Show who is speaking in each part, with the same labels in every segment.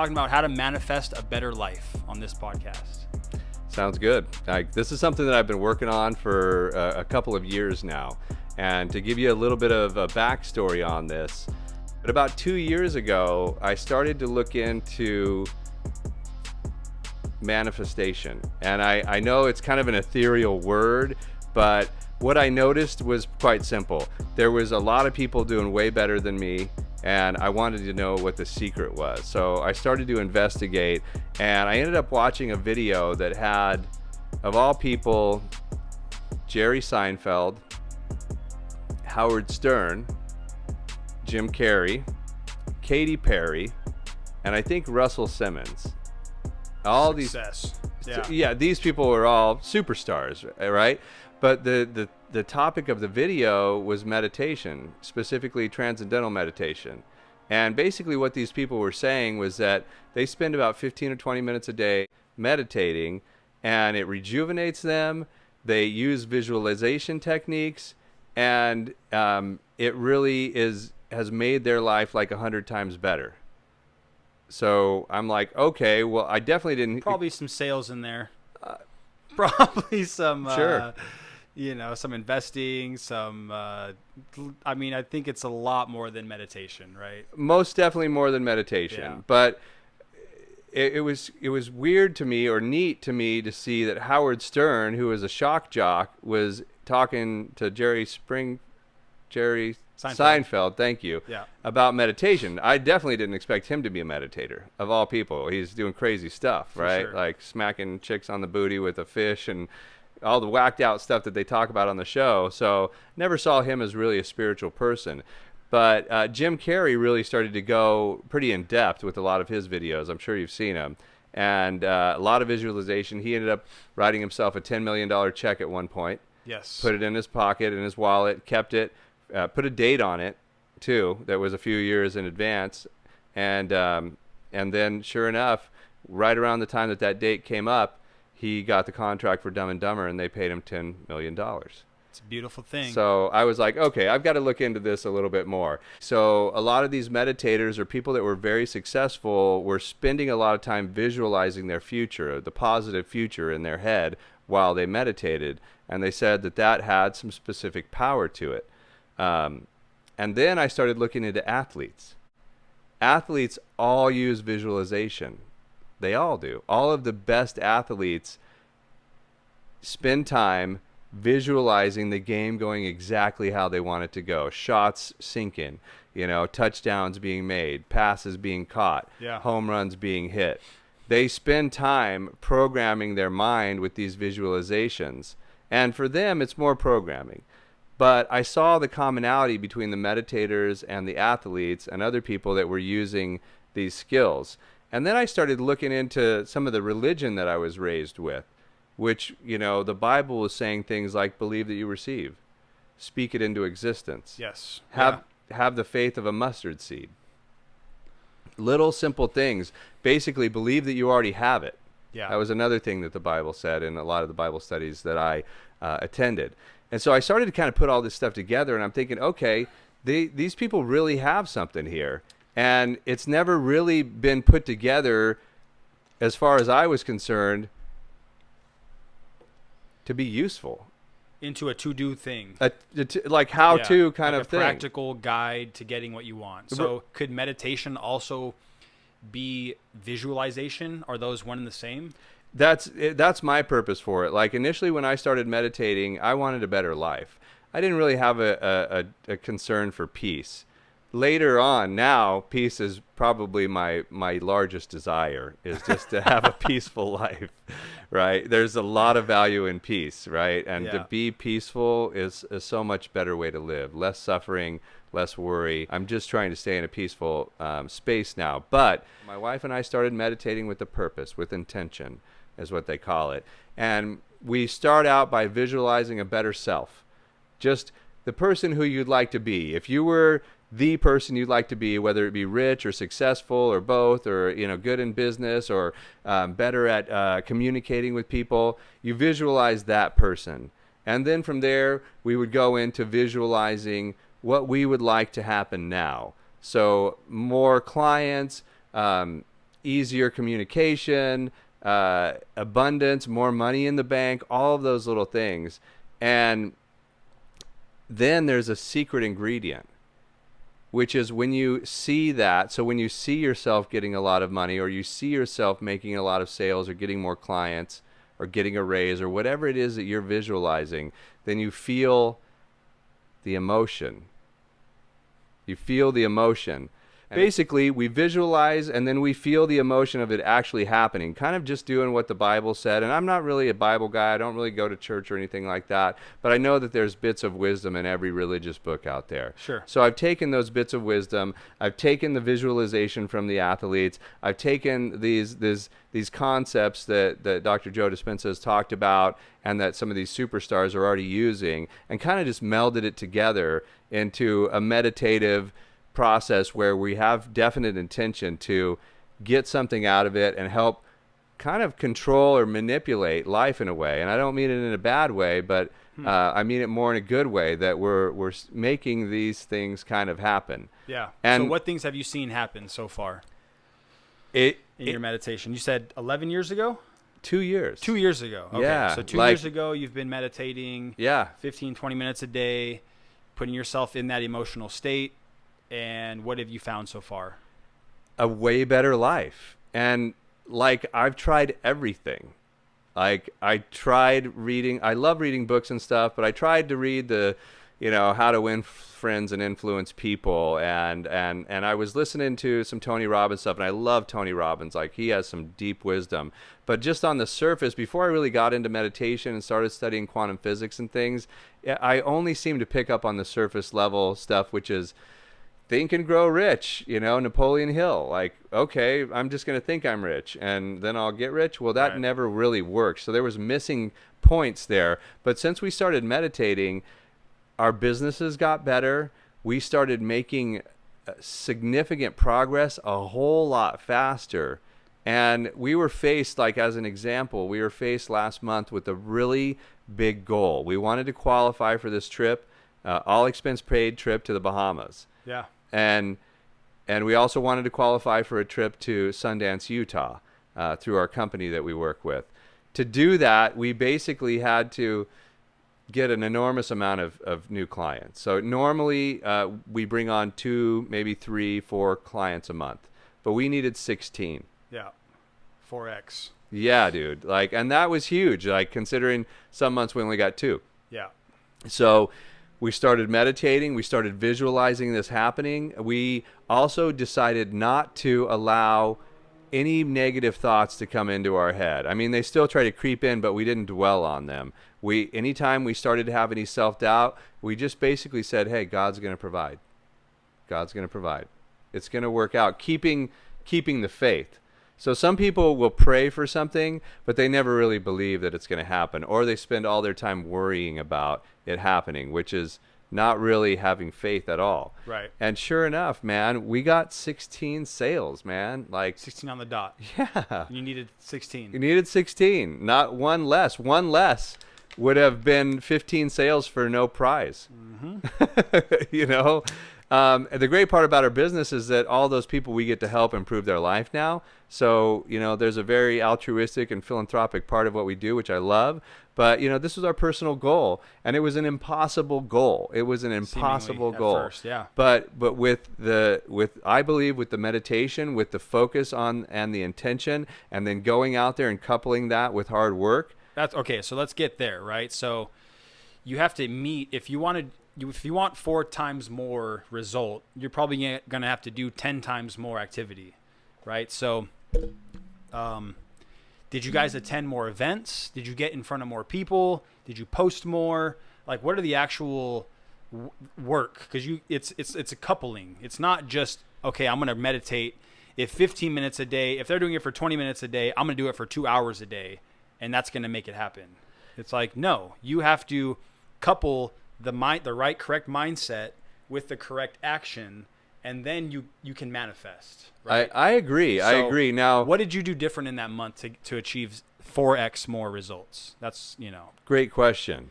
Speaker 1: talking about how to manifest a better life on this podcast.
Speaker 2: Sounds good. This is something that I've been working on for a couple of years now. And to give you a little bit of a backstory on this, but about 2 years ago, I started to look into manifestation. And I know it's kind of an ethereal word, but what I noticed was quite simple. There was a lot of people doing way better than me, and I wanted to know what the secret was. So I started to investigate, and I ended up watching a video that had, of all people, Jerry Seinfeld, Howard Stern, Jim Carrey, Katy Perry, and I think Russell Simmons. All
Speaker 1: Success.
Speaker 2: these people were all superstars, right? But the topic of the video was meditation, specifically transcendental meditation. And basically what these people were saying was that they spend about 15 or 20 minutes a day meditating, and it rejuvenates them. They use visualization techniques, and it really has made their life like 100 times better. So I'm like, okay, well, I definitely didn't.
Speaker 1: Probably some sales in there. Probably some,
Speaker 2: Sure.
Speaker 1: Some investing, some, I think it's a lot more than meditation, right?
Speaker 2: Most definitely more than meditation.
Speaker 1: Yeah.
Speaker 2: But it was weird to me, or neat to me, to see that Howard Stern, who was a shock jock, was talking to Jerry Seinfeld, thank you, about meditation. I definitely didn't expect him to be a meditator, of all people. He's doing crazy stuff, right?
Speaker 1: Sure.
Speaker 2: Like smacking chicks on the booty with a fish and all the whacked out stuff that they talk about on the show. So never saw him as really a spiritual person. But Jim Carrey really started to go pretty in depth with a lot of his videos. I'm sure you've seen him. And a lot of visualization. He ended up writing himself a $10 million check at one point.
Speaker 1: Yes.
Speaker 2: Put it in his pocket, in his wallet, kept it. Put a date on it too that was a few years in advance, and then sure enough, right around the time that date came up, he got the contract for Dumb and Dumber, and they paid him $10 million.
Speaker 1: It's a beautiful thing.
Speaker 2: So I was like, okay, I've got to look into this a little bit more. So a lot of these meditators or people that were very successful were spending a lot of time visualizing their future, the positive future in their head while they meditated, and they said that had some specific power to it. And then I started looking into athletes. Athletes all use visualization. They all do. All of the best athletes spend time visualizing the game going exactly how they want it to go. Shots sinking, touchdowns being made, passes being caught, home runs being hit. They spend time programming their mind with these visualizations. And for them, it's more programming. But I saw the commonality between the meditators and the athletes and other people that were using these skills. And then I started looking into some of the religion that I was raised with, which, the Bible was saying things like, believe that you receive, speak it into existence.
Speaker 1: Yes.
Speaker 2: Have the faith of a mustard seed. Little simple things. Basically, believe that you already have it.
Speaker 1: Yeah.
Speaker 2: That was another thing that the Bible said in a lot of the Bible studies that I attended. And so I started to kind of put all this stuff together, and I'm thinking, okay, these people really have something here. And it's never really been put together, as far as I was concerned, to be useful.
Speaker 1: Into a to-do thing.
Speaker 2: Like how-to kind
Speaker 1: like
Speaker 2: of
Speaker 1: a
Speaker 2: thing.
Speaker 1: Practical guide to getting what you want. So could meditation also be visualization? Are those one and the same?
Speaker 2: That's my purpose for it. Like initially when I started meditating, I wanted a better life. I didn't really have a concern for peace. Later on, now, peace is probably my largest desire, is just to have a peaceful life, right? There's a lot of value in peace, right? And to be peaceful is so much better way to live. Less suffering, less worry. I'm just trying to stay in a peaceful space now. But my wife and I started meditating with a purpose, with intention, is what they call it. And we start out by visualizing a better self. Just the person who you'd like to be. If you were the person you'd like to be, whether it be rich or successful or both, or good in business or better at communicating with people, you visualize that person. And then from there, we would go into visualizing what we would like to happen now. So more clients, easier communication, abundance, more money in the bank, all of those little things. And then there's a secret ingredient, which is when you see that. So when you see yourself getting a lot of money, or you see yourself making a lot of sales, or getting more clients, or getting a raise, or whatever it is that you're visualizing, then you feel the emotion. You feel the emotion. Basically, we visualize and then we feel the emotion of it actually happening, kind of just doing what the Bible said. And I'm not really a Bible guy. I don't really go to church or anything like that. But I know that there's bits of wisdom in every religious book out there.
Speaker 1: Sure.
Speaker 2: So I've taken those bits of wisdom. I've taken the visualization from the athletes. I've taken these concepts that Dr. Joe Dispenza has talked about and that some of these superstars are already using, and kind of just melded it together into a meditative process where we have definite intention to get something out of it and help kind of control or manipulate life in a way. And I don't mean it in a bad way, but I mean it more in a good way, that we're making these things kind of happen.
Speaker 1: Yeah.
Speaker 2: And
Speaker 1: so what things have you seen happen so far
Speaker 2: in
Speaker 1: your meditation? You said 11 years ago?
Speaker 2: 2 years.
Speaker 1: 2 years ago. Okay.
Speaker 2: Yeah,
Speaker 1: So 2 years ago, you've been meditating 15, 20 minutes a day, putting yourself in that emotional state. And what have you found so far?
Speaker 2: A way better life. And like, I've tried everything. Like, I tried reading, I love reading books and stuff, but I tried to read the, How to Win Friends and Influence People. And I was listening to some Tony Robbins stuff, and I love Tony Robbins. Like, he has some deep wisdom. But just on the surface, before I really got into meditation and started studying quantum physics and things, I only seemed to pick up on the surface level stuff, which is think and grow rich, Napoleon Hill. Like, okay, I'm just going to think I'm rich and then I'll get rich. Well, that never really worked. So there was missing points there. But since we started meditating, our businesses got better. We started making significant progress a whole lot faster. And we were faced, like as an example, we were faced last month with a really big goal. We wanted to qualify for this trip, all expense paid trip to the Bahamas.
Speaker 1: Yeah.
Speaker 2: And we also wanted to qualify for a trip to Sundance, Utah, through our company that we work with. To do that, we basically had to get an enormous amount of new clients. So normally we bring on 2, maybe 3, 4 clients a month, but we needed 16.
Speaker 1: Yeah. 4x.
Speaker 2: Yeah, dude. Like, and that was huge. Like, considering some months we only got 2.
Speaker 1: Yeah.
Speaker 2: So we started meditating. We started visualizing this happening. We also decided not to allow any negative thoughts to come into our head. I mean, they still try to creep in, but we didn't dwell on them. Anytime we started to have any self-doubt, we just basically said, hey, God's going to provide. God's going to provide. It's going to work out. Keeping the faith. So some people will pray for something, but they never really believe that it's going to happen, or they spend all their time worrying about it happening, which is not really having faith at all.
Speaker 1: Right.
Speaker 2: And sure enough, man, we got 16 sales, man. Like
Speaker 1: 16 on the dot.
Speaker 2: Yeah.
Speaker 1: You needed 16.
Speaker 2: You needed 16, not one less. One less would have been 15 sales for no prize. Mm-hmm. The great part about our business is that all those people we get to help improve their life now. So, there's a very altruistic and philanthropic part of what we do, which I love. But, this was our personal goal, and it was an impossible goal. It was an impossible goal.
Speaker 1: At first, yeah.
Speaker 2: But I believe with the meditation, with the focus on and the intention, and then going out there and coupling that with hard work.
Speaker 1: That's okay. So let's get there, right? So you have to meet, if you want 4 times more result, you're probably going to have to do 10 times more activity, right? So did you guys attend more events? Did you get in front of more people? Did you post more? Like, what are the actual work? Because it's a coupling. It's not just, okay, I'm going to meditate. If 15 minutes a day, if they're doing it for 20 minutes a day, I'm going to do it for 2 hours a day, and that's going to make it happen. It's like, no, you have to couple the correct mindset with the correct action, and then you can manifest. Right?
Speaker 2: I agree. I agree. Now,
Speaker 1: what did you do different in that month to achieve 4x more results? That's
Speaker 2: great question.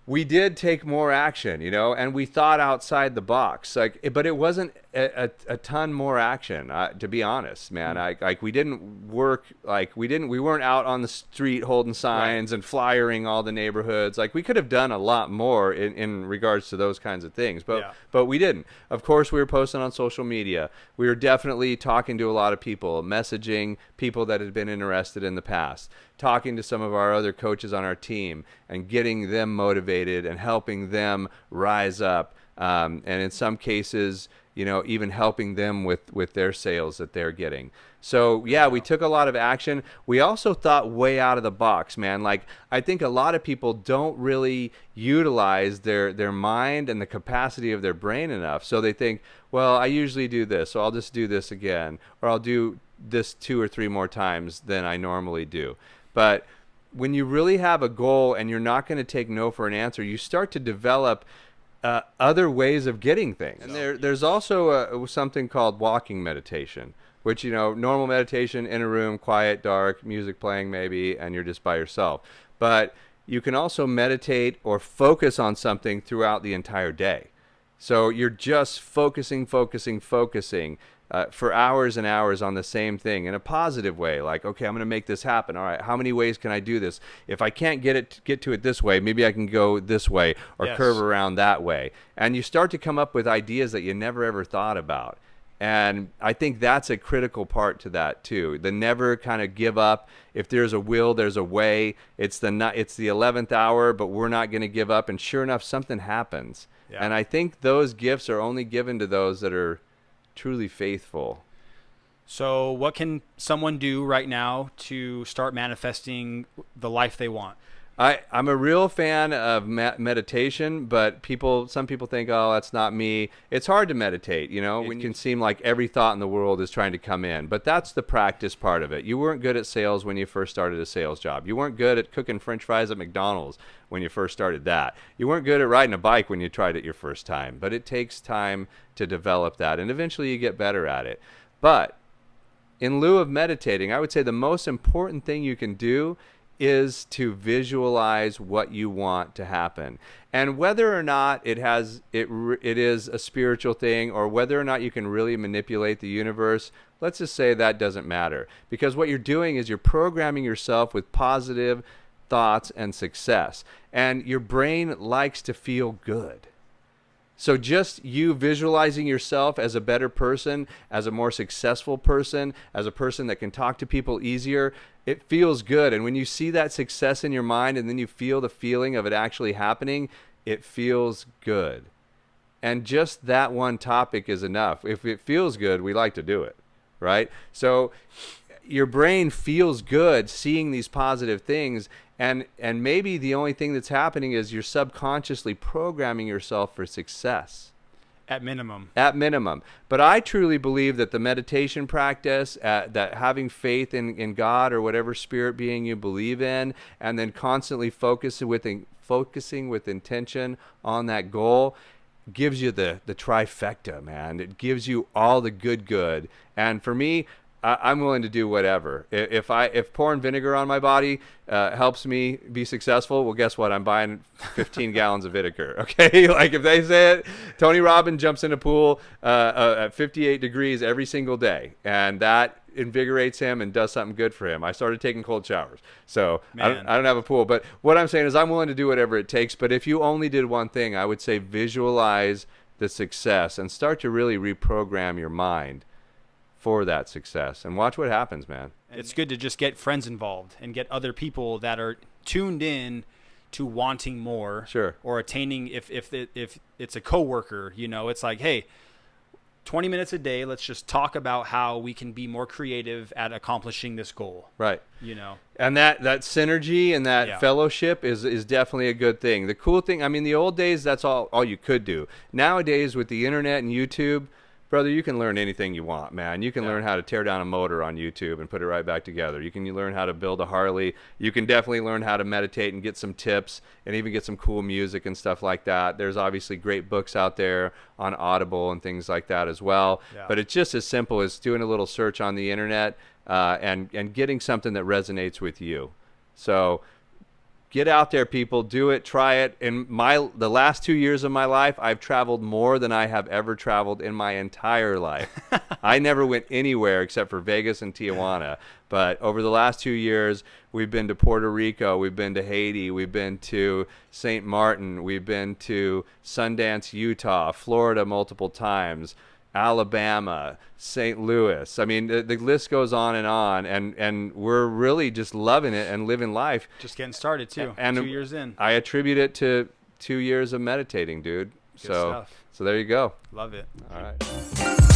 Speaker 2: we did take more action, you know, and we thought outside the box. Like, but it wasn't a ton more action, to be honest, man. Like we didn't work, like we weren't out on the street holding signs and flyering all the neighborhoods. Like we could have done a lot more in regards to those kinds of things, but we didn't. Of course, we were posting on social media. We were definitely talking to a lot of people, messaging people that had been interested in the past, talking to some of our other coaches on our team and getting them motivated and helping them rise up. And in some cases, you know, even helping them with their sales that they're getting. So yeah, we took a lot of action. We also thought way out of the box, man. Like I think a lot of people don't really utilize their mind and the capacity of their brain enough. So they think, well, I usually do this, so I'll just do this again, or I'll do this 2 or 3 more times than I normally do. But when you really have a goal and you're not going to take no for an answer, you start to develop other ways of getting things. And there's also something called walking meditation, which, you know, normal meditation in a room, quiet, dark, music playing maybe, and you're just by yourself. But you can also meditate or focus on something throughout the entire day. So you're just focusing for hours and hours on the same thing in a positive way. Like, okay, I'm going to make this happen. All right, how many ways can I do this? If I can't get to it this way, maybe I can go this way or curve around that way. And you start to come up with ideas that you never ever thought about. And I think that's a critical part to that too. The never kind of give up. If there's a will, there's a way. It's the 11th hour, but we're not going to give up. And sure enough, something happens. Yeah. And I think those gifts are only given to those that are truly faithful.
Speaker 1: So what can someone do right now to start manifesting the life they want?
Speaker 2: I'm a real fan of meditation, but some people think, oh, that's not me. It's hard to meditate, you know, when it can seem like every thought in the world is trying to come in. But that's the practice part of it. You weren't good at sales when you first started a sales job. You weren't good at cooking French fries at McDonald's when you first started that. You weren't good at riding a bike when you tried it your first time. But it takes time to develop that, and eventually you get better at it. But in lieu of meditating, I would say the most important thing you can do is to visualize what you want to happen. And whether or not it is a spiritual thing, or whether or not you can really manipulate the universe, let's just say that doesn't matter. Because what you're doing is you're programming yourself with positive thoughts and success. And your brain likes to feel good. So just you visualizing yourself as a better person, as a more successful person, as a person that can talk to people easier, it feels good. And when you see that success in your mind and then you feel the feeling of it actually happening, it feels good. And just that one topic is enough. If it feels good, we like to do it, right? So your brain feels good seeing these positive things, and maybe the only thing that's happening is you're subconsciously programming yourself for success.
Speaker 1: At minimum.
Speaker 2: At minimum. But I truly believe that the meditation practice, that having faith in God or whatever spirit being you believe in, and then constantly focusing with intention on that goal, gives you the trifecta, man. It gives you all the good. And for me, I'm willing to do whatever. If pouring vinegar on my body helps me be successful, well, guess what? I'm buying 15 gallons of vinegar. Okay, like if they say it, Tony Robbins jumps in a pool at 58 degrees every single day, and that invigorates him and does something good for him. I started taking cold showers, so I don't have a pool. But what I'm saying is, I'm willing to do whatever it takes. But if you only did one thing, I would say visualize the success and start to really reprogram your mind for that success, and watch what happens, man.
Speaker 1: It's good to just get friends involved and get other people that are tuned in to wanting more.
Speaker 2: Sure.
Speaker 1: Or attaining, if it's a coworker, you know, it's like, hey, 20 minutes a day, let's just talk about how we can be more creative at accomplishing this goal.
Speaker 2: Right.
Speaker 1: You know.
Speaker 2: And that synergy and that fellowship is definitely a good thing. The cool thing, I mean, the old days, that's all you could do. Nowadays, with the internet and YouTube, brother, you can learn anything you want, man. You can learn how to tear down a motor on YouTube and put it right back together. You can learn how to build a Harley. You can definitely learn how to meditate and get some tips and even get some cool music and stuff like that. There's obviously great books out there on Audible and things like that as well. Yeah. But it's just as simple as doing a little search on the internet and getting something that resonates with you. So Get out there, people. Do it. Try it. In the last 2 years of my life, I've traveled more than I have ever traveled in my entire life. I never went anywhere except for Vegas and Tijuana. But over the last 2 years, we've been to Puerto Rico, we've been to Haiti, we've been to St. Martin, we've been to Sundance, Utah, Florida multiple times, Alabama, St. Louis. I mean, the list goes on, and we're really just loving it and living life.
Speaker 1: Just getting started too.
Speaker 2: And
Speaker 1: 2 years in.
Speaker 2: I attribute it to 2 years of meditating, dude.
Speaker 1: Good stuff.
Speaker 2: So there you go.
Speaker 1: Love it.
Speaker 2: All right.